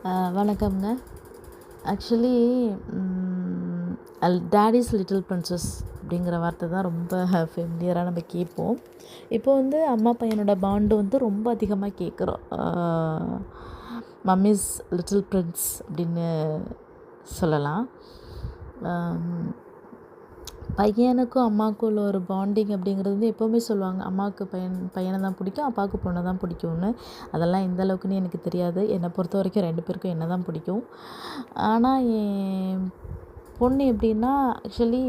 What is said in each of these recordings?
வணக்கம்ங்க. Actually toadies little princess அப்படிங்கிற வார்த்தை தான் ரொம்ப ஃபெமிலியராக நம்ம கேட்போம். இப்போ வந்து அம்மா பையனோட பாண்டு வந்து ரொம்ப அதிகமாக கேட்குறோம். மம்மிஸ் லிட்டில் பிரின்ஸ் அப்படின்னு சொல்லலாம். பையனுக்கும் அம்மாவுக்கும் உள்ள ஒரு பாண்டிங் அப்படிங்கிறது வந்து எப்போவுமே சொல்லுவாங்க, அம்மாவுக்கு பையனை தான் பிடிக்கும், அப்பாவுக்கு பொண்ணை தான் பிடிக்கும்னு. அதெல்லாம் எந்த அளவுக்குன்னு எனக்கு தெரியாது. என்னை பொறுத்த வரைக்கும் 2 பேருக்கும் என்ன தான் பிடிக்கும். ஆனால் என் பொண்ணு எப்படின்னா, ஆக்சுவலி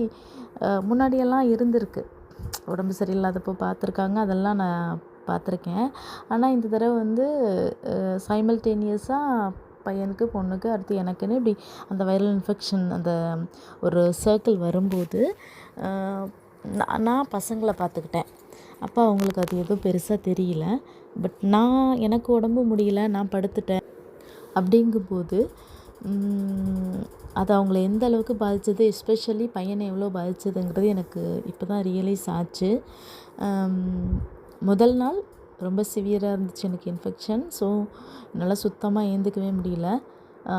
முன்னாடியெல்லாம் இருந்திருக்கு. உடம்பு சரியில்லாதப்போ பார்த்துருக்காங்க, அதெல்லாம் நான் பார்த்துருக்கேன். ஆனால் இந்த தடவை வந்து சைமல்டேனியஸாக பையனுக்கு பொண்ணுக்கு அடுத்து எனக்குன்னு இப்படி அந்த வைரல் இன்ஃபெக்ஷன் அந்த ஒரு சர்க்கிள் வரும்போது நான் பசங்களை பார்த்துக்கிட்டேன். அப்போ அவங்களுக்கு அது எதுவும் பெருசாக தெரியல. பட் எனக்கு உடம்பு முடியல, நான் படுத்துட்டேன். அப்படிங்கும்போது அது அவங்கள எந்த அளவுக்கு பாதித்தது, எஸ்பெஷலி பையனை எவ்வளோ பாதித்ததுங்கிறது எனக்கு இப்போ தான் ரியலைஸ் ஆச்சு. முதல் நாள் ரொம்ப சிவியராக இருந்துச்சு எனக்கு இன்ஃபெக்ஷன். ஸோ என்னால் சுத்தமாக ஏந்துக்கவே முடியல.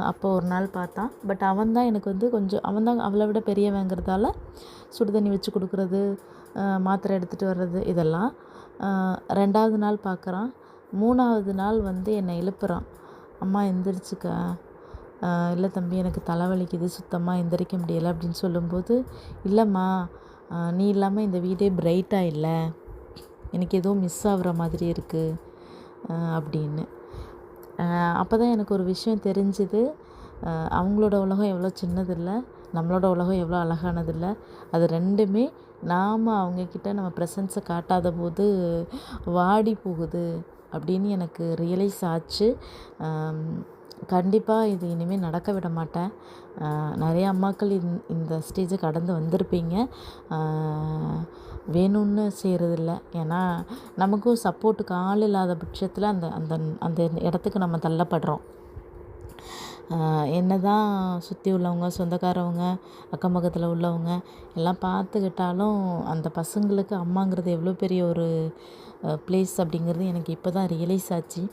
அப்போ ஒரு நாள் பார்த்தான். பட் அவன் தான் எனக்கு வந்து கொஞ்சம் அவளை விட பெரியவங்கிறதால சுடு தண்ணி வச்சு கொடுக்குறது, மாத்திரை எடுத்துகிட்டு வர்றது இதெல்லாம். 2வது நாள் பார்க்குறான். 3வது நாள் வந்து என்னை எழுப்புறான். அம்மா எந்திரிச்சுக்க. இல்லை தம்பி, எனக்கு தலைவலிக்குது, சுத்தமாக எந்திரிக்க முடியலை அப்படின்னு சொல்லும்போது, இல்லைம்மா நீ இல்லாமல் இந்த வீடே பிரைட்டாக இல்லை, எனக்கு ஏதோ மிஸ் ஆகுற மாதிரி இருக்குது அப்படின்னு. அப்போ தான் எனக்கு ஒரு விஷயம் தெரிஞ்சுது. அவங்களோட உலகம் எவ்வளோ சின்னதில்லை, நம்மளோட உலகம் எவ்வளோ அழகானதில்லை. அது ரெண்டுமே நாம் அவங்கக்கிட்ட நம்ம ப்ரெசன்ஸை காட்டாத போது வாடி போகுது அப்படின்னு எனக்கு ரியலைஸ் ஆச்சு. கண்டிப்பாக இது இனிமேல் நடக்க விட மாட்டேன். நிறைய அம்மாக்கள் இந்த ஸ்டேஜை கடந்து வந்திருப்பீங்க. வேணும்னு செய்கிறதில்ல. ஏன்னா நமக்கும் சப்போர்ட்டுக்கு ஆள் இல்லாத பட்சத்தில் அந்த அந்த அந்த இடத்துக்கு நம்ம தள்ளப்படுறோம். என்ன தான் சுற்றி உள்ளவங்க, சொந்தக்காரவங்க, அக்கம் பக்கத்தில் உள்ளவங்க எல்லாம் பார்த்துக்கிட்டாலும் அந்த பசங்களுக்கு அம்மாங்கிறது எவ்வளோ பெரிய ஒரு ப்ளேஸ் அப்படிங்கிறது எனக்கு இப்போ தான் ரியலைஸ் ஆச்சு.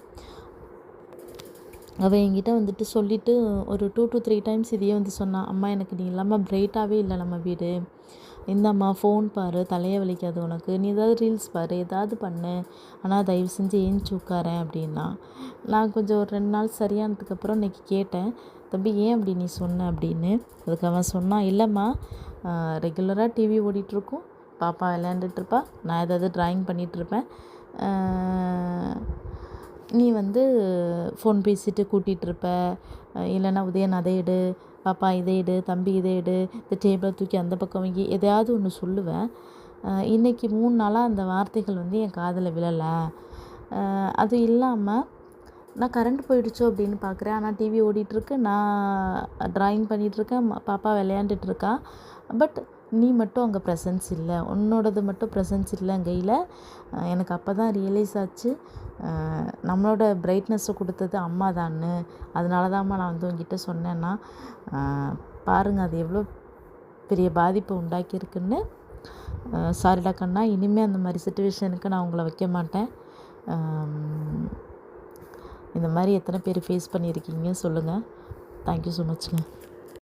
அவள் என்கிட்ட வந்துட்டு சொல்லிவிட்டு ஒரு 2 to 3 டைம்ஸ் இதையே வந்து சொன்னான். அம்மா எனக்கு நீ இல்லாமல் பிரைட்டாகவே இல்லை நம்ம வீடு. இந்தாம்மா ஃபோன் பாரு, தலையை வலிக்காது உனக்கு, நீ ஏதாவது ரீல்ஸ் பாரு, ஏதாவது பண்ணு, ஆனால் தயவு செஞ்சு ஏஞ்சி உட்காரேன் அப்படின்னா. நான் கொஞ்சம் ஒரு 2 நாள் சரியானதுக்கப்புறம் இன்றைக்கி கேட்டேன், தம்பி ஏன் அப்படி நீ சொன்ன அப்படின்னு. அதுக்கு அவன் சொன்னான், இல்லைம்மா ரெகுலராக டிவி ஓடிட்டுருக்கும், பாப்பா விளையாண்டுட்ருப்பா, நான் ஏதாவது ட்ராயிங் பண்ணிகிட்ருப்பேன், நீ வந்து ஃபோன் பேசிட்டு கூட்டிகிட்ருப்ப, இல்லைன்னா உதயன் அதை எடு, பாப்பா இதை எடு, தம்பி இதை எடு, இந்த டேபிளை தூக்கி அந்த பக்கம் வைக்கி, எதையாவது ஒன்று சொல்லுவேன். இன்றைக்கி 3 நாளாக அந்த வார்த்தைகள் வந்து என் காதில் விழலை. அது இல்லாமல் நான் கரண்ட் போயிடுச்சோ அப்படின்னு பார்க்குறேன், ஆனால் டிவி ஓடிட்டுருக்கு, நான் ட்ராயிங் பண்ணிகிட்ருக்கேன், பாப்பா விளையாண்டுட்ருக்கா. பட் நீ மட்டும் அங்கே ப்ரெசன்ஸ் இல்லை, உன்னோடது மட்டும் ப்ரெசன்ஸ் இல்லை கையில். எனக்கு அப்போ தான் ரியலைஸ் ஆச்சு, நம்மளோட பிரைட்னஸை கொடுத்தது அம்மா தான்னு. அதனால தான்ம்மா நான் வந்து உங்ககிட்ட சொன்னேன்னா, பாருங்கள் அது எவ்வளோ பெரிய பாதிப்பை உண்டாக்கியிருக்குன்னு. சாரிடா கண்ணா, இனிமேல் அந்த மாதிரி சுச்சுவேஷனுக்கு நான் உங்களை வைக்க மாட்டேன். இந்த மாதிரி எத்தனை பேர் ஃபேஸ் பண்ணியிருக்கீங்க சொல்லுங்கள். Thank you so மச்ங்க.